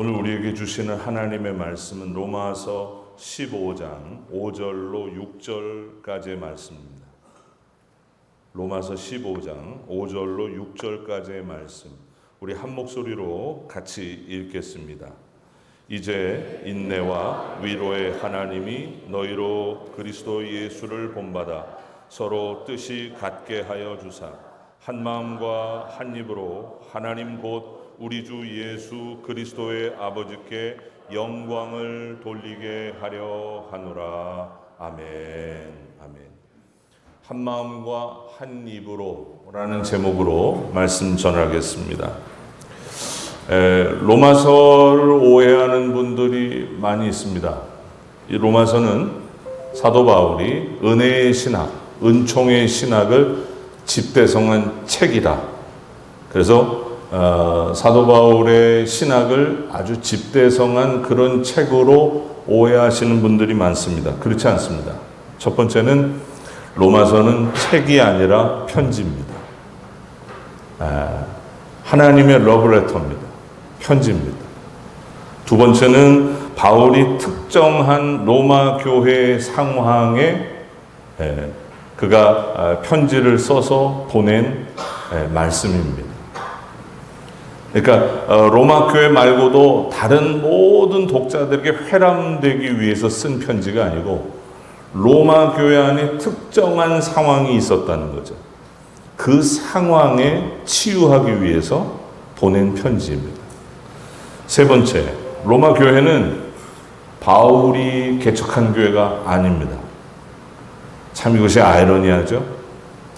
오늘 우리에게 주시는 하나님의 말씀은 로마서 15장 5절로 6절까지의 말씀입니다. 로마서 15장 5절로 6절까지의 말씀, 우리 한 목소리로 같이 읽겠습니다. 이제 인내와 위로의 하나님이 너희로 그리스도 예수를 본받아 서로 뜻이 같게 하여 주사 한 마음과 한 입으로 하나님 곧 우리 주 예수 그리스도의 아버지께 영광을 돌리게 하려 하노라. 아멘. 아멘. 한 마음과 한 입으로 라는 제목으로 말씀 전하겠습니다. 로마서를 오해하는 분들이 많이 있습니다. 이 로마서는 사도 바울이 은혜의 신학, 은총의 신학을 집대성한 책이다. 그래서 사도 바울의 신학을 아주 집대성한 그런 책으로 오해하시는 분들이 많습니다. 그렇지 않습니다. 첫 번째는 로마서는 책이 아니라 편지입니다. 하나님의 러브레터입니다. 편지입니다. 두 번째는 바울이 특정한 로마 교회의 상황에 그가 편지를 써서 보낸 말씀입니다. 그러니까 로마 교회 말고도 다른 모든 독자들에게 회람되기 위해서 쓴 편지가 아니고 로마 교회 안에 특정한 상황이 있었다는 거죠. 그 상황에 치유하기 위해서 보낸 편지입니다. 세 번째, 로마 교회는 바울이 개척한 교회가 아닙니다. 참 이것이 아이러니하죠.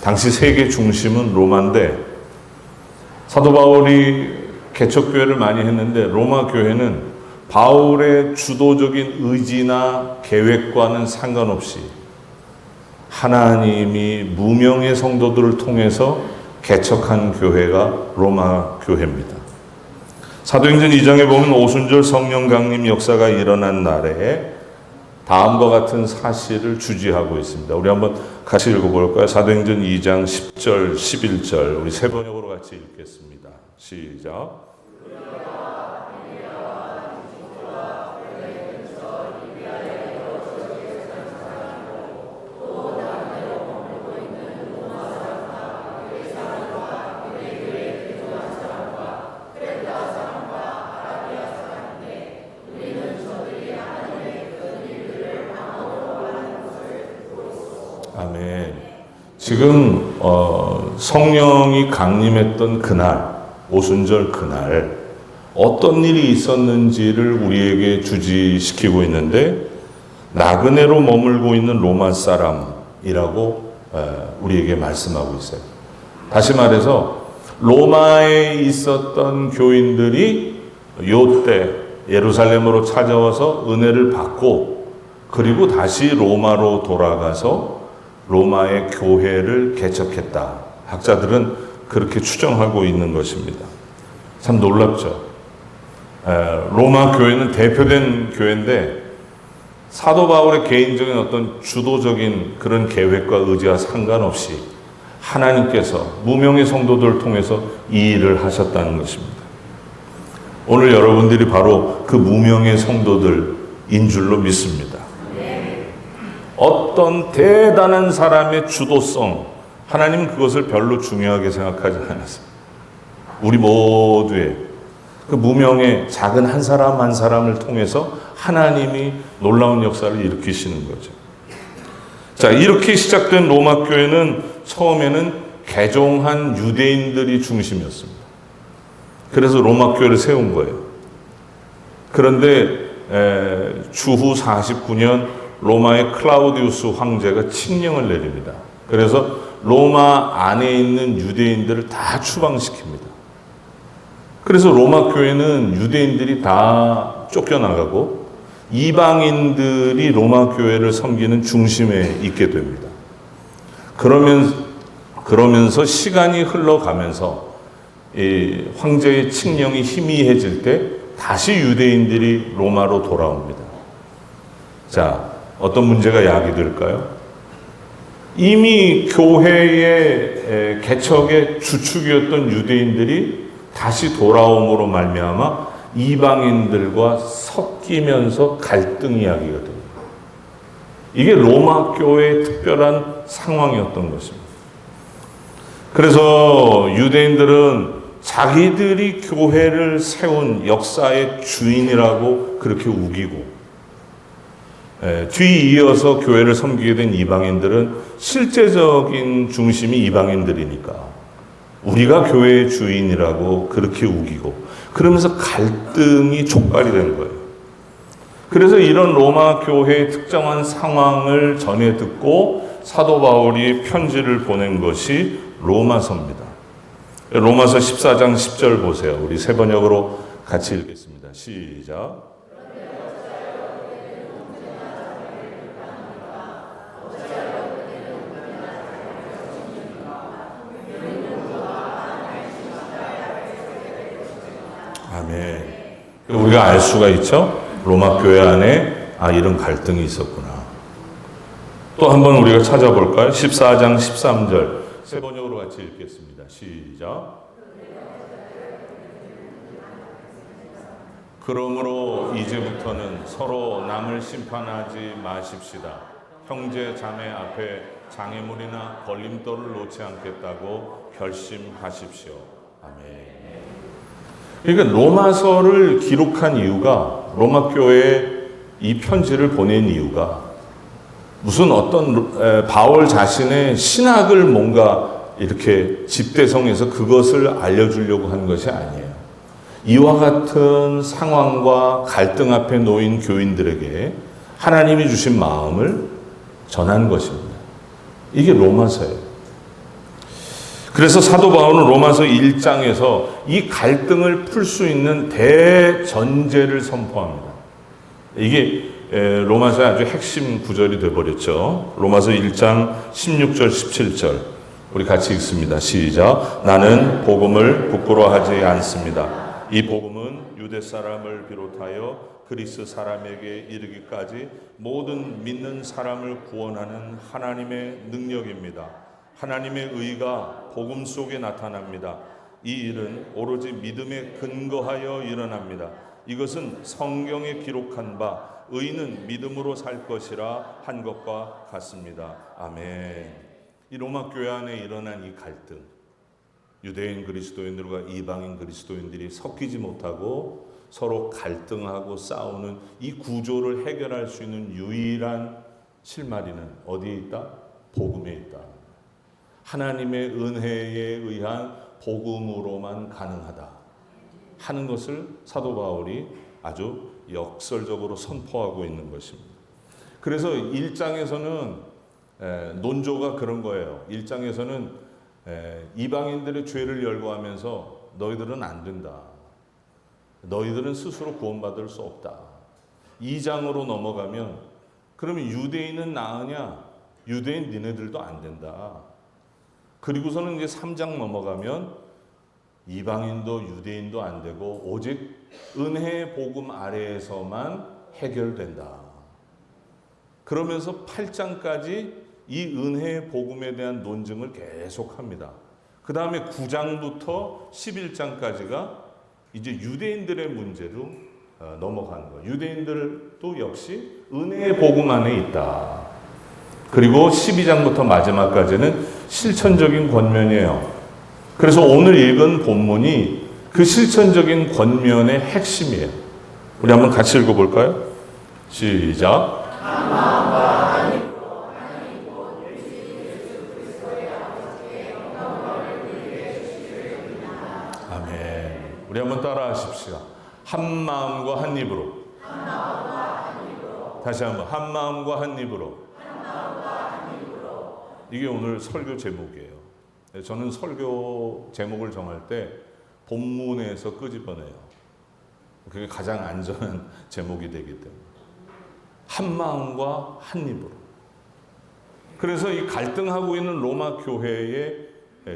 당시 세계 중심은 로마인데 사도 바울이 개척교회를 많이 했는데 로마 교회는 바울의 주도적인 의지나 계획과는 상관없이 하나님이 무명의 성도들을 통해서 개척한 교회가 로마 교회입니다. 사도행전 2장에 보면 오순절 성령 강림 역사가 일어난 날에 다음과 같은 사실을 주지하고 있습니다. 우리 한번 같이 읽어볼까요? 사도행전 2장 10절, 11절 우리 세 번역으로 같이 읽겠습니다. 시작. 아멘. 지금 성령이 강림했던 그날, 오순절 그날 어떤 일이 있었는지를 우리에게 주지시키고 있는데 나그네로 머물고 있는 로마 사람이라고 우리에게 말씀하고 있어요. 다시 말해서 로마에 있었던 교인들이 요때 예루살렘으로 찾아와서 은혜를 받고 그리고 다시 로마로 돌아가서 로마의 교회를 개척했다. 학자들은 그렇게 추정하고 있는 것입니다. 참 놀랍죠. 로마 교회는 대표된 교회인데 사도 바울의 개인적인 어떤 주도적인 그런 계획과 의지와 상관없이 하나님께서 무명의 성도들을 통해서 이 일을 하셨다는 것입니다. 오늘 여러분들이 바로 그 무명의 성도들인 줄로 믿습니다. 어떤 대단한 사람의 주도성, 하나님은 그것을 별로 중요하게 생각하지 않았어요. 우리 모두의 그 무명의 작은 한 사람 한 사람을 통해서 하나님이 놀라운 역사를 일으키시는 거죠. 자, 이렇게 시작된 로마 교회는 처음에는 개종한 유대인들이 중심이었습니다. 그래서 로마 교회를 세운 거예요. 그런데 주후 49년 로마의 클라우디우스 황제가 칙령을 내립니다. 그래서 로마 안에 있는 유대인들을 다 추방시킵니다. 그래서 로마 교회는 유대인들이 다 쫓겨나가고 이방인들이 로마 교회를 섬기는 중심에 있게 됩니다. 그러면서 시간이 흘러가면서 이 황제의 칙령이 희미해질 때 다시 유대인들이 로마로 돌아옵니다. 자, 어떤 문제가 야기될까요? 이미 교회의 개척의 주축이었던 유대인들이 다시 돌아옴으로 말미암아 이방인들과 섞이면서 갈등 이야기가 됩니다. 이게 로마 교회의 특별한 상황이었던 것입니다. 그래서 유대인들은 자기들이 교회를 세운 역사의 주인이라고 그렇게 우기고, 뒤이어서 교회를 섬기게 된 이방인들은 실제적인 중심이 이방인들이니까 우리가 교회의 주인이라고 그렇게 우기고, 그러면서 갈등이 촉발이 된 거예요. 그래서 이런 로마 교회의 특정한 상황을 전해 듣고 사도 바울이 편지를 보낸 것이 로마서입니다. 로마서 14장 10절 보세요. 우리 세 번역으로 같이 읽겠습니다. 시작. 아멘. 우리가 알 수가 있죠? 로마 교회 안에 이런 갈등이 있었구나. 또 한번 우리가 찾아볼까요? 14장 13절 세 번역으로 같이 읽겠습니다. 시작. 그러므로 이제부터는 서로 남을 심판하지 마십시다. 형제 자매 앞에 장애물이나 걸림돌을 놓지 않겠다고 결심하십시오. 아멘. 그러니까 로마서를 기록한 이유가, 로마 교회에 이 편지를 보낸 이유가 무슨 어떤 바울 자신의 신학을 뭔가 이렇게 집대성해서 그것을 알려주려고 한 것이 아니에요. 이와 같은 상황과 갈등 앞에 놓인 교인들에게 하나님이 주신 마음을 전한 것입니다. 이게 로마서예요. 그래서 사도 바울은 로마서 1장에서 이 갈등을 풀 수 있는 대전제를 선포합니다. 이게 로마서의 아주 핵심 구절이 되어버렸죠. 로마서 1장 16절 17절 우리 같이 읽습니다. 시작. 나는 복음을 부끄러워하지 않습니다. 이 복음은 유대 사람을 비롯하여 그리스 사람에게 이르기까지 모든 믿는 사람을 구원하는 하나님의 능력입니다. 하나님의 의가 복음 속에 나타납니다. 이 일은 오로지 믿음에 근거하여 일어납니다. 이것은 성경에 기록한 바 의인은 믿음으로 살 것이라 한 것과 같습니다. 아멘. 이 로마 교회 안에 일어난 이 갈등, 유대인 그리스도인들과 이방인 그리스도인들이 섞이지 못하고 서로 갈등하고 싸우는 이 구조를 해결할 수 있는 유일한 실마리는 어디에 있다? 복음에 있다. 하나님의 은혜에 의한 복음으로만 가능하다 하는 것을 사도 바울이 아주 역설적으로 선포하고 있는 것입니다. 그래서 1장에서는 논조가 그런 거예요. 1장에서는 이방인들의 죄를 열거하면서 너희들은 안 된다. 너희들은 스스로 구원받을 수 없다. 2장으로 넘어가면 그러면 유대인은 나으냐? 유대인 니네들도 안 된다. 그리고서는 이제 3장 넘어가면 이방인도 유대인도 안 되고 오직 은혜의 복음 아래에서만 해결된다. 그러면서 8장까지 이 은혜의 복음에 대한 논증을 계속합니다. 그 다음에 9장부터 11장까지가 이제 유대인들의 문제로 넘어가는 거예요. 유대인들도 역시 은혜의 복음 안에 있다. 그리고 12장부터 마지막까지는 실천적인 권면이에요. 그래서 오늘 읽은 본문이 그 실천적인 권면의 핵심이에요. 우리 한번 같이 읽어볼까요? 시작. 아멘. 우리 한번 따라 하십시오. 한 마음과 한 입으로. 다시 한번 한 마음과 한 입으로. 이게 오늘 설교 제목이에요. 저는 설교 제목을 정할 때 본문에서 끄집어내요. 그게 가장 안전한 제목이 되기 때문에. 한 마음과 한 입으로. 그래서 이 갈등하고 있는 로마 교회의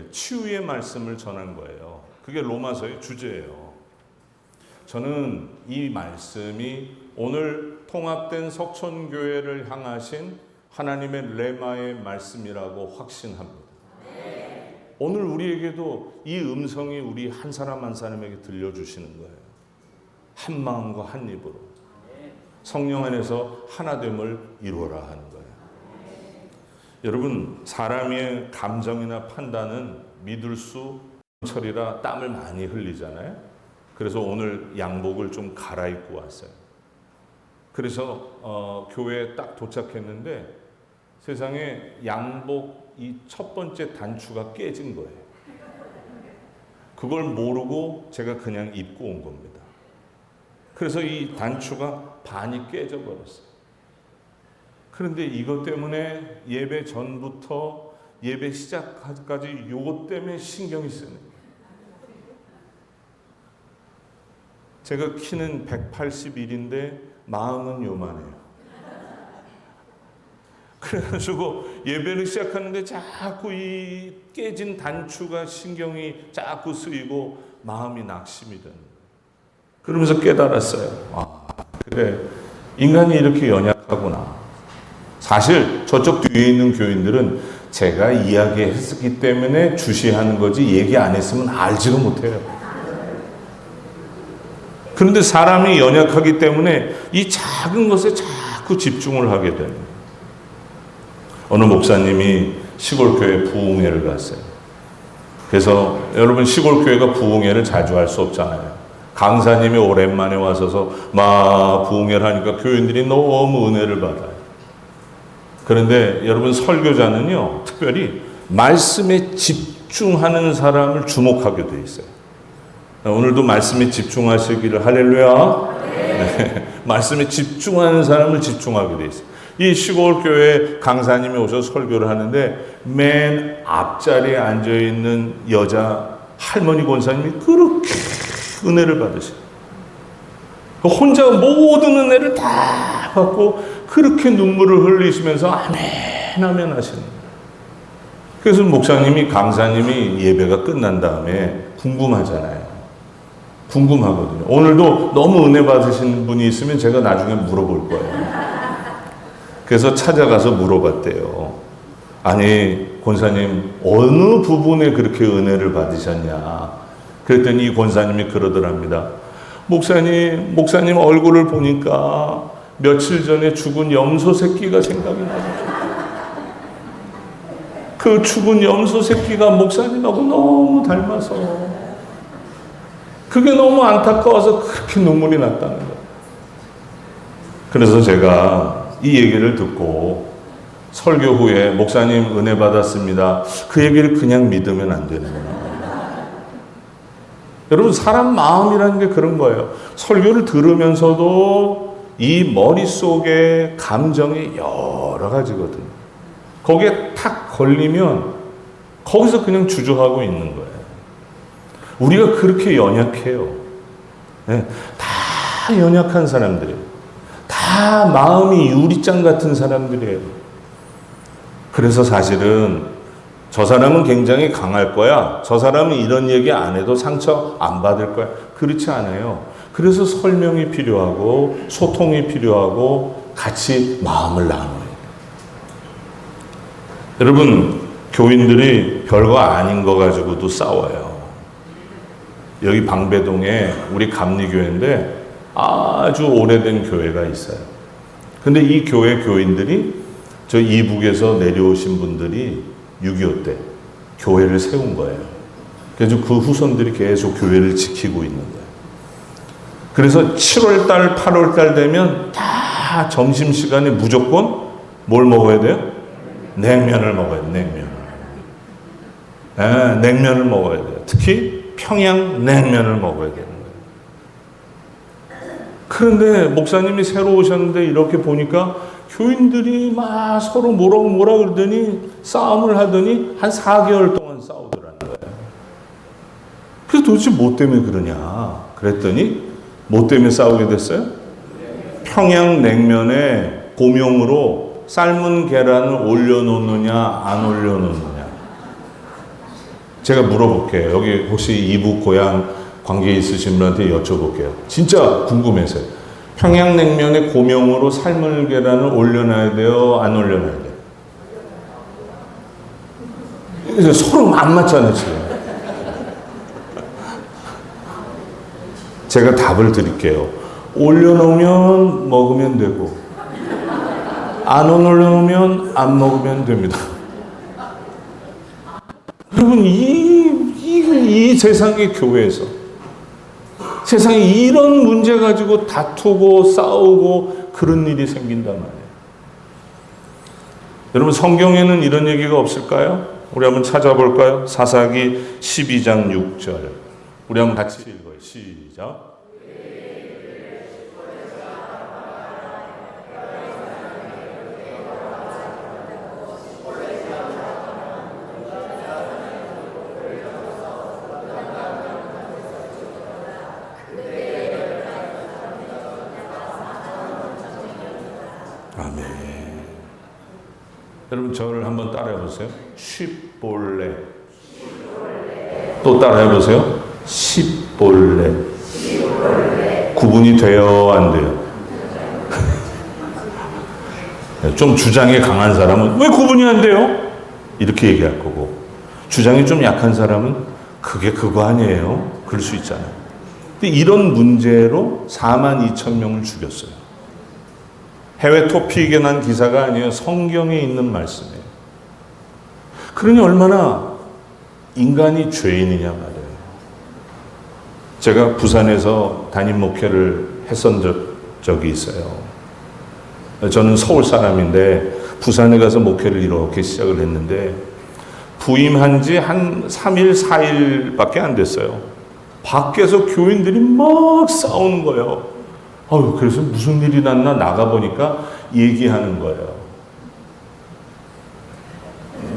치유의 말씀을 전한 거예요. 그게 로마서의 주제예요. 저는 이 말씀이 오늘 통합된 석촌교회를 향하신 하나님의 레마의 말씀이라고 확신합니다. 오늘 우리에게도 이 음성이 우리 한 사람 한 사람에게 들려주시는 거예요. 한 마음과 한 입으로 성령 안에서 하나됨을 이루어라 하는 거예요. 여러분, 사람의 감정이나 판단은 믿을 수 철이라 땀을 많이 흘리잖아요. 그래서 오늘 양복을 좀 갈아입고 왔어요. 그래서 교회에 딱 도착했는데 세상에 양복 이 첫 번째 단추가 깨진 거예요. 그걸 모르고 제가 그냥 입고 온 겁니다. 그래서 이 단추가 반이 깨져 버렸어요. 그런데 이것 때문에 예배 전부터 예배 시작까지 이것 때문에 신경이 쓰는 거예요. 제가 키는 181인데 마음은 요만해요. 그래가지고 예배를 시작하는데 자꾸 이 깨진 단추가 신경이 자꾸 쓰이고 마음이 낙심이 되는 거예요. 그러면서 깨달았어요. 아, 그래, 인간이 이렇게 연약하구나. 사실 저쪽 뒤에 있는 교인들은 제가 이야기했기 때문에 주시하는 거지 얘기 안 했으면 알지도 못해요. 그런데 사람이 연약하기 때문에 이 작은 것에 자꾸 집중을 하게 됩니다. 어느 목사님이 시골교회 부흥회를 갔어요. 그래서 여러분, 시골교회가 부흥회를 자주 할 수 없잖아요. 강사님이 오랜만에 와서서 막 부흥회를 하니까 교인들이 너무 은혜를 받아요. 그런데 여러분, 설교자는요, 특별히 말씀에 집중하는 사람을 주목하게 돼 있어요. 오늘도 말씀에 집중하시기를 할렐루야. 네. 말씀에 집중하는 사람을 집중하게 돼 있어요. 이 시골교회 강사님이 오셔서 설교를 하는데 맨 앞자리에 앉아있는 여자 할머니 권사님이 그렇게 은혜를 받으셔요. 혼자 모든 은혜를 다 받고 그렇게 눈물을 흘리시면서 아멘 아멘 하시는 거예요. 그래서 목사님이, 강사님이 예배가 끝난 다음에 궁금하잖아요. 궁금하거든요. 오늘도 너무 은혜 받으신 분이 있으면 제가 나중에 물어볼 거예요. 그래서 찾아가서 물어봤대요. 아니, 권사님, 어느 부분에 그렇게 은혜를 받으셨냐? 그랬더니 이 권사님이 그러더랍니다. 목사님 얼굴을 보니까 며칠 전에 죽은 염소 새끼가 생각이 나요. 그 죽은 염소 새끼가 목사님하고 너무 닮아서 그게 너무 안타까워서 그렇게 눈물이 났다는 거예요. 그래서 제가 이 얘기를 듣고 설교 후에 목사님 은혜 받았습니다. 그 얘기를 그냥 믿으면 안 되는구나. 여러분, 사람 마음이라는 게 그런 거예요. 설교를 들으면서도 이 머릿속에 감정이 여러 가지거든요. 거기에 탁 걸리면 거기서 그냥 주저하고 있는 거예요. 우리가 그렇게 연약해요. 네, 다 연약한 사람들이에요. 다 마음이 유리장 같은 사람들이에요. 그래서 사실은 저 사람은 굉장히 강할 거야. 저 사람은 이런 얘기 안 해도 상처 안 받을 거야. 그렇지 않아요. 그래서 설명이 필요하고 소통이 필요하고 같이 마음을 나눠요. 여러분, 교인들이 별거 아닌 거 가지고도 싸워요. 여기 방배동에 우리 감리교회인데 아주 오래된 교회가 있어요. 근데 이 교회 교인들이 저 이북에서 내려오신 분들이 6.25 때 교회를 세운 거예요. 그래서 그 후손들이 계속 교회를 지키고 있는 거예요. 그래서 7월달, 8월달 되면 다 점심시간에 무조건 뭘 먹어야 돼요? 냉면을 먹어야 돼요. 냉면. 네, 냉면을 먹어야 돼요. 특히 평양 냉면을 먹어야 되는 거예요. 그런데 목사님이 새로 오셨는데 이렇게 보니까 교인들이 막 서로 뭐라 그러더니 싸움을 하더니 한 4개월 동안 싸우더라는 거예요. 그래서 도대체 뭐 때문에 그러냐 그랬더니 뭐 때문에 싸우게 됐어요? 평양 냉면에 고명으로 삶은 계란을 올려놓느냐 안 올려놓느냐. 제가 물어볼게요. 여기 혹시 이북 고향 관계 있으신 분한테 여쭤볼게요. 진짜 궁금해서요. 평양냉면에 고명으로 삶은 계란을 올려놔야 돼요? 안 올려놔야 돼요? 서로 안 맞잖아요, 지금. 제가 답을 드릴게요. 올려놓으면 먹으면 되고 안 올려놓으면 안 먹으면 됩니다. 여러분 이 세상의 교회에서 세상에 이런 문제 가지고 다투고 싸우고 그런 일이 생긴단 말이에요. 여러분 성경에는 이런 얘기가 없을까요? 우리 한번 찾아볼까요? 사사기 12장 6절. 우리 한번 같이 읽어요. 시작. 아멘. 여러분 저를 한번 따라해 보세요. 쉽볼레. 또 따라해 보세요. 십볼레. 구분이 돼요, 안 돼요? 좀 주장이 강한 사람은 왜 구분이 안 돼요? 이렇게 얘기할 거고, 주장이 좀 약한 사람은 그게 그거 아니에요? 그럴 수 있잖아요. 근데 이런 문제로 42,000명을 죽였어요. 해외 토픽에 난 기사가 아니에요. 성경에 있는 말씀이에요. 그러니 얼마나 인간이 죄인이냐 말이에요. 제가 부산에서 담임 목회를 했던 적이 있어요. 저는 서울 사람인데 부산에 가서 목회를 이렇게 시작을 했는데 부임한 지 한 3일, 4일밖에 안 됐어요. 밖에서 교인들이 막 싸우는 거예요. 그래서 무슨 일이 났나 나가보니까 얘기하는 거예요.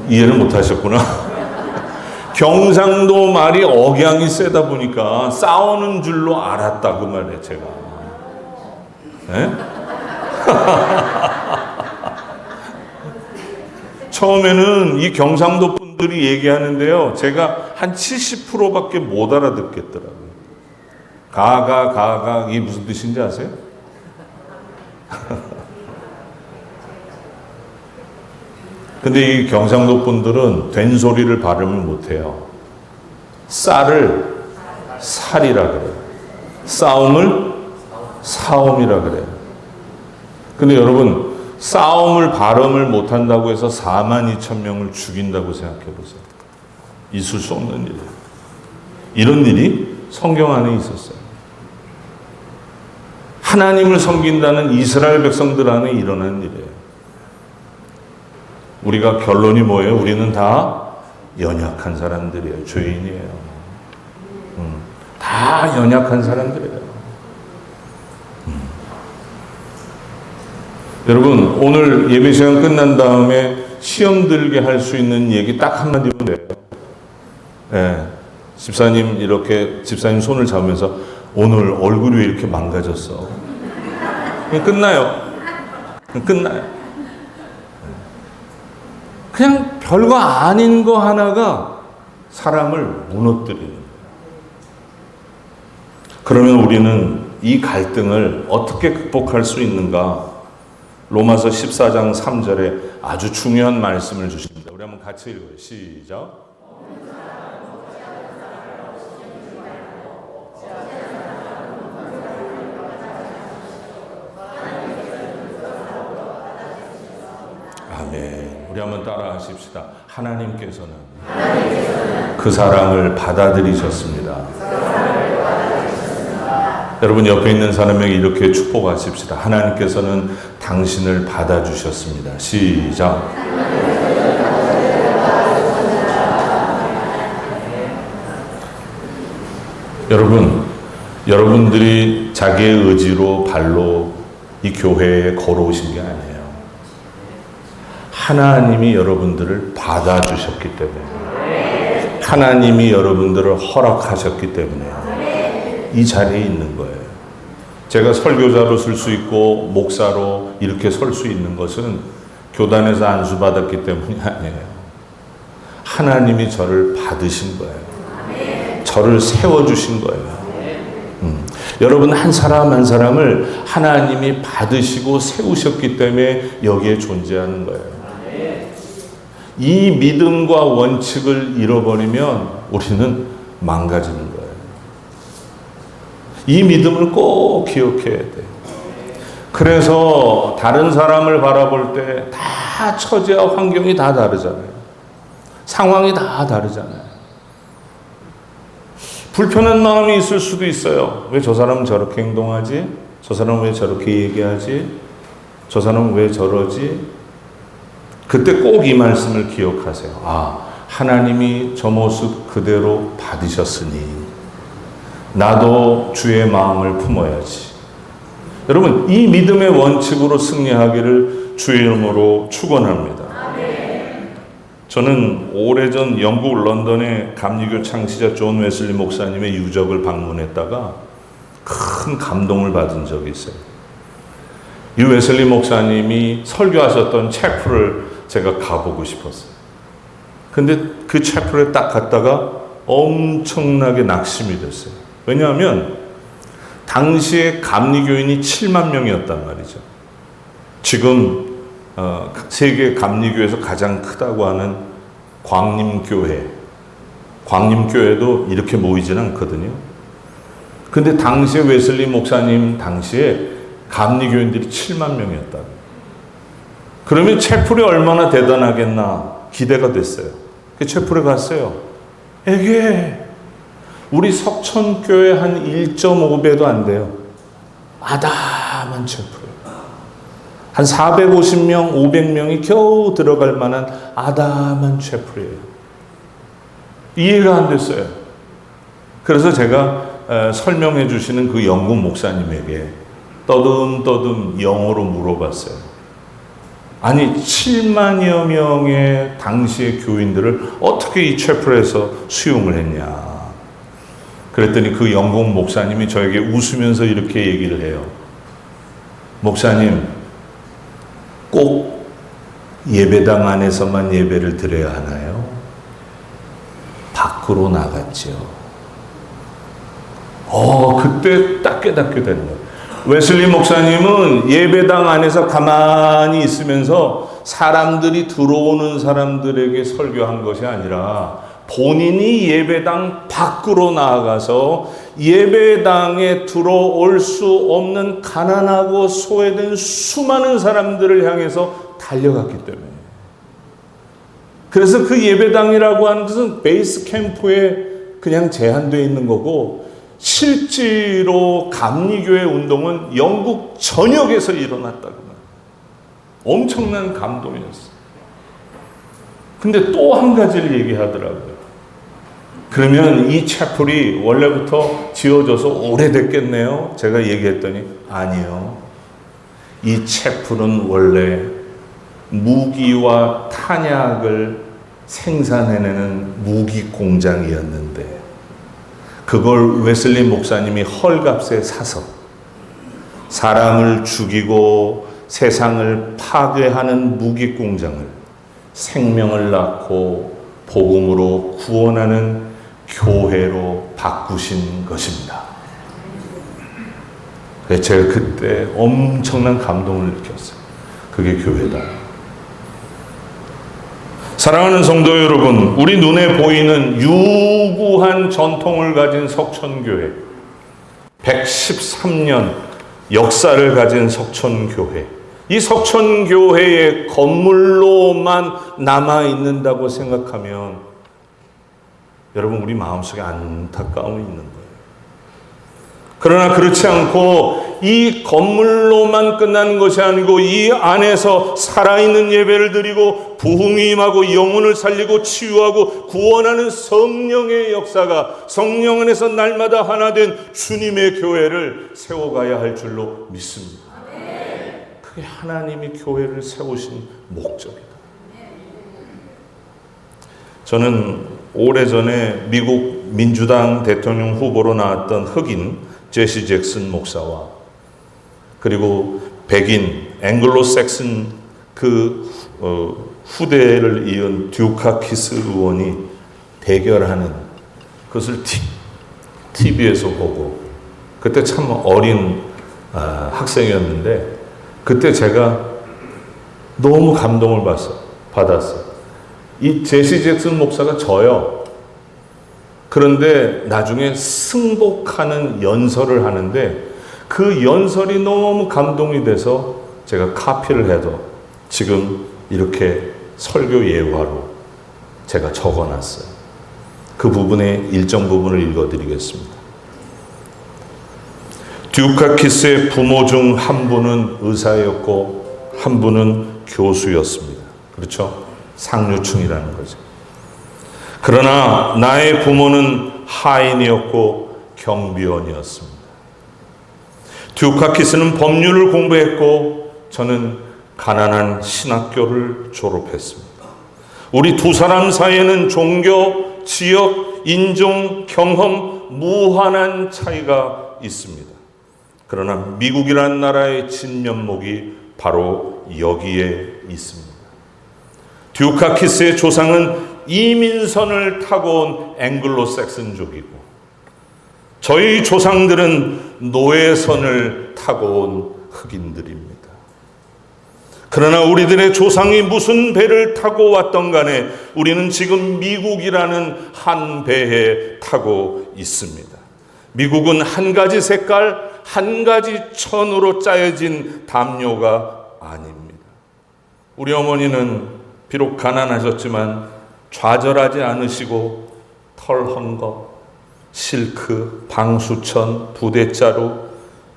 이해를 못 하셨구나. 경상도 말이 억양이 세다 보니까 싸우는 줄로 알았다, 그 말이에요, 제가. 네? 처음에는 이 경상도 분들이 얘기하는데요, 제가 한 70%밖에 못 알아듣겠더라고요. 가가 이게 무슨 뜻인지 아세요? 근데 이 경상도 분들은 된 소리를 발음을 못해요. 쌀을 살이라 그래요. 싸움을 사움이라 그래요. 근데 여러분 싸움을 발음을 못한다고 해서 42,000명을 죽인다고 생각해 보세요. 있을 수 없는 일이에요. 이런 일이 성경 안에 있었어요. 하나님을 섬긴다는 이스라엘 백성들 안에 일어난 일이에요. 우리가 결론이 뭐예요? 우리는 다 연약한 사람들이에요. 죄인이에요. 다 연약한 사람들이에요. 여러분 오늘 예배 시간 끝난 다음에 시험 들게 할 수 있는 얘기 딱 한마디면 돼요. 네. 집사님 손을 잡으면서 오늘 얼굴이 왜 이렇게 망가졌어? 끝나요. 그냥 별거 아닌 거 하나가 사람을 무너뜨리는 거예요. 그러면 우리는 이 갈등을 어떻게 극복할 수 있는가? 로마서 14장 3절에 아주 중요한 말씀을 주십니다. 우리 한번 같이 읽어요. 시작. 아멘. 우리 한번 따라 하십시다. 하나님께서는 그 사람을 받아들이셨습니다. 여러분 옆에 있는 사람에게 이렇게 축복하십시다. 하나님께서는 당신을 받아주셨습니다. 시작. 여러분들이 자기의 의지로 발로 이 교회에 걸어오신 게 아니에요. 하나님이 여러분들을 받아주셨기 때문에, 하나님이 여러분들을 허락하셨기 때문에 이 자리에 있는 거예요. 제가 설교자로 쓸 수 있고 목사로 이렇게 설 수 있는 것은 교단에서 안수받았기 때문이 아니에요. 하나님이 저를 받으신 거예요. 저를 세워주신 거예요. 여러분 한 사람 한 사람을 하나님이 받으시고 세우셨기 때문에 여기에 존재하는 거예요. 이 믿음과 원칙을 잃어버리면 우리는 망가지는 거예요. 이 믿음을 꼭 기억해야 돼요. 그래서 다른 사람을 바라볼 때 다 처지와 환경이 다 다르잖아요. 상황이 다 다르잖아요. 불편한 마음이 있을 수도 있어요. 왜 저 사람은 저렇게 행동하지? 저 사람은 왜 저렇게 얘기하지? 저 사람은 왜 저러지? 그때 꼭 이 말씀을 기억하세요. 아, 하나님이 저 모습 그대로 받으셨으니 나도 주의 마음을 품어야지. 여러분, 이 믿음의 원칙으로 승리하기를 주의 이름으로 축원합니다. 저는 오래전 영국 런던의 감리교 창시자 존 웨슬리 목사님의 유적을 방문했다가 큰 감동을 받은 적이 있어요. 이 웨슬리 목사님이 설교하셨던 채플을 제가 가보고 싶었어요. 근데 그 채플에 딱 갔다가 엄청나게 낙심이 됐어요. 왜냐하면 당시에 감리교인이 7만 명이었단 말이죠. 지금 세계 감리교에서 가장 크다고 하는 광림교회도 이렇게 모이지는 않거든요. 근데 당시에 웨슬리 목사님 당시에 감리교인들이 7만 명이었다. 그러면 채플이 얼마나 대단하겠나 기대가 됐어요. 그 채플에 갔어요. 이게 우리 석천교회 한 1.5배도 안 돼요. 아담한 채플. 한 450명, 500명이 겨우 들어갈 만한 아담한 채플이에요. 이해가 안 됐어요. 그래서 제가 설명해 주시는 그 영국 목사님에게 떠듬떠듬 영어로 물어봤어요. 아니 7만여 명의 당시의 교인들을 어떻게 이 채플에서 수용을 했냐. 그랬더니 그 영국 목사님이 저에게 웃으면서 이렇게 얘기를 해요. 목사님, 꼭 예배당 안에서만 예배를 드려야 하나요? 밖으로 나갔죠. 그때 딱 깨닫게 되는 거예요. 웨슬리 목사님은 예배당 안에서 가만히 있으면서 사람들이 들어오는 사람들에게 설교한 것이 아니라 본인이 예배당 밖으로 나아가서 예배당에 들어올 수 없는 가난하고 소외된 수많은 사람들을 향해서 달려갔기 때문에. 그래서 그 예배당이라고 하는 것은 베이스 캠프에 그냥 제한되어 있는 거고, 실제로 감리교회 운동은 영국 전역에서 일어났다고 말해요. 엄청난 감동이었어요. 근데 또 한 가지를 얘기하더라고요. 그러면 이 채플이 원래부터 지어져서 오래됐겠네요? 제가 얘기했더니 아니요. 이 채플은 원래 무기와 탄약을 생산해내는 무기 공장이었는데 그걸 웨슬리 목사님이 헐값에 사서 사람을 죽이고 세상을 파괴하는 무기 공장을 생명을 낳고 복음으로 구원하는 교회로 바꾸신 것입니다. 제가 그때 엄청난 감동을 느꼈어요. 그게 교회다. 사랑하는 성도 여러분, 우리 눈에 보이는 유구한 전통을 가진 석천교회, 113년 역사를 가진 석천교회, 이 석천교회의 건물로만 남아있는다고 생각하면 여러분, 우리 마음속에 안타까움이 있는 거예요. 그러나 그렇지 않고 이 건물로만 끝나는 것이 아니고 이 안에서 살아있는 예배를 드리고 부흥이 임하고 영혼을 살리고 치유하고 구원하는 성령의 역사가 성령 안에서 날마다 하나 된 주님의 교회를 세워가야 할 줄로 믿습니다. 그게 하나님이 교회를 세우신 목적이다. 저는 오래전에 미국 민주당 대통령 후보로 나왔던 흑인 제시 잭슨 목사와 그리고 백인 앵글로 섹슨 그 후대를 이은 듀카키스 의원이 대결하는 그것을 TV에서 보고, 그때 참 어린 학생이었는데 그때 제가 너무 감동을 받았어요. 이 제시 잭슨 목사가 져요. 그런데 나중에 승복하는 연설을 하는데 그 연설이 너무 감동이 돼서 제가 카피를 해도 지금 이렇게 설교 예화로 제가 적어놨어요. 그 부분의 일정 부분을 읽어드리겠습니다. 듀카키스의 부모 중 한 분은 의사였고 한 분은 교수였습니다. 그렇죠? 상류층이라는 거죠. 그러나 나의 부모는 하인이었고 경비원이었습니다. 듀카키스는 법률을 공부했고 저는 가난한 신학교를 졸업했습니다. 우리 두 사람 사이에는 종교, 지역, 인종, 경험, 무한한 차이가 있습니다. 그러나 미국이라는 나라의 진면목이 바로 여기에 있습니다. 듀카키스의 조상은 이민선을 타고 온 앵글로색슨족이고 저희 조상들은 노예선을 타고 온 흑인들입니다. 그러나 우리들의 조상이 무슨 배를 타고 왔던 간에 우리는 지금 미국이라는 한 배에 타고 있습니다. 미국은 한 가지 색깔, 한 가지 천으로 짜여진 담요가 아닙니다. 우리 어머니는 비록 가난하셨지만 좌절하지 않으시고 털헝겊, 실크, 방수천, 부대자루,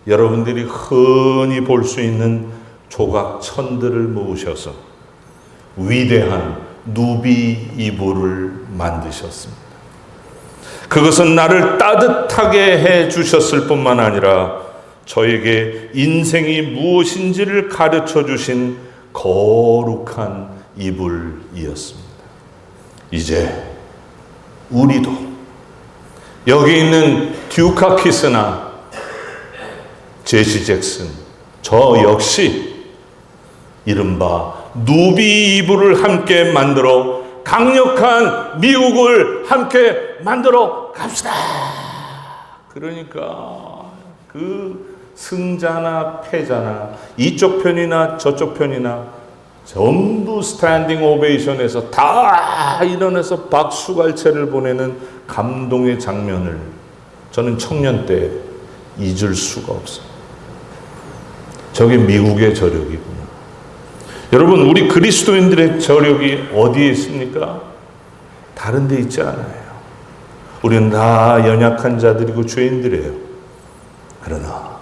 여러분들이 흔히 볼 수 있는 조각천들을 모으셔서 위대한 누비 이불을 만드셨습니다. 그것은 나를 따뜻하게 해 주셨을 뿐만 아니라 저에게 인생이 무엇인지를 가르쳐 주신 거룩한 이불이었습니다. 이제 우리도 여기 있는 듀카키스나 제시 잭슨, 저 역시 이른바 누비 이불을 함께 만들어 강력한 미국을 함께 만들어 갑시다. 그러니까 그 승자나 패자나 이쪽 편이나 저쪽 편이나 전부 스탠딩 오베이션에서 다 일어나서 박수갈채를 보내는 감동의 장면을 저는 청년 때 잊을 수가 없어요. 저게 미국의 저력이구나. 여러분, 우리 그리스도인들의 저력이 어디에 있습니까? 다른 데 있지 않아요. 우리는 다 연약한 자들이고 죄인들이에요. 그러나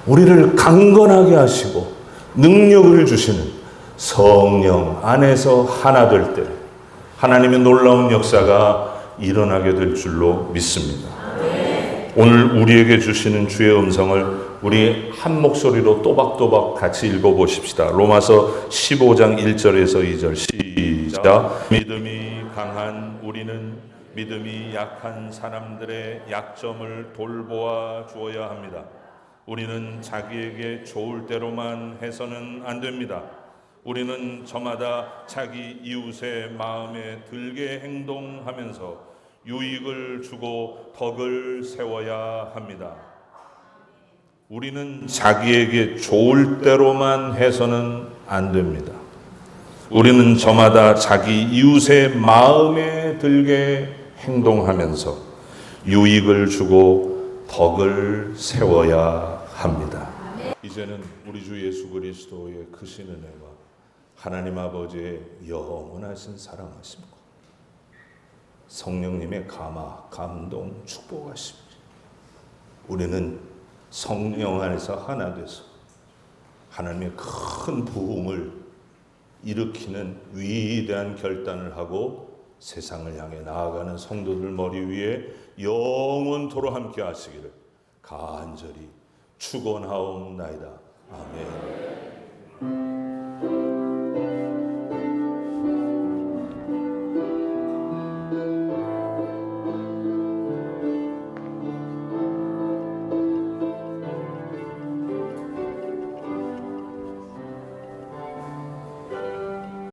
우리를 강건하게 하시고 능력을 주시는 성령 안에서 하나 될 때 하나님의 놀라운 역사가 일어나게 될 줄로 믿습니다. 오늘 우리에게 주시는 주의 음성을 우리 한 목소리로 또박또박 같이 읽어보십시다. 로마서 15장 1절에서 2절 시작. 믿음이 강한 우리는 믿음이 약한 사람들의 약점을 돌보아 주어야 합니다. 우리는 자기에게 좋을 대로만 해서는 안 됩니다. 우리는 저마다 자기 이웃의 마음에 들게 행동하면서 유익을 주고 덕을 세워야 합니다. 우리는 자기에게 좋을 대로만 해서는 안 됩니다. 우리는 저마다 자기 이웃의 마음에 들게 행동하면서 유익을 주고 덕을 세워야 합니다. 이제는 우리 주 예수 그리스도의 크신 은혜와 하나님 아버지의 영원하신 사랑하심과 성령님의 감화, 감동, 축복하심, 우리는 성령 안에서 하나 돼서 하나님의 큰 부흥을 일으키는 위대한 결단을 하고 세상을 향해 나아가는 성도들 머리 위에 영원토록 함께 하시기를 간절히 축원하옵나이다. 아멘.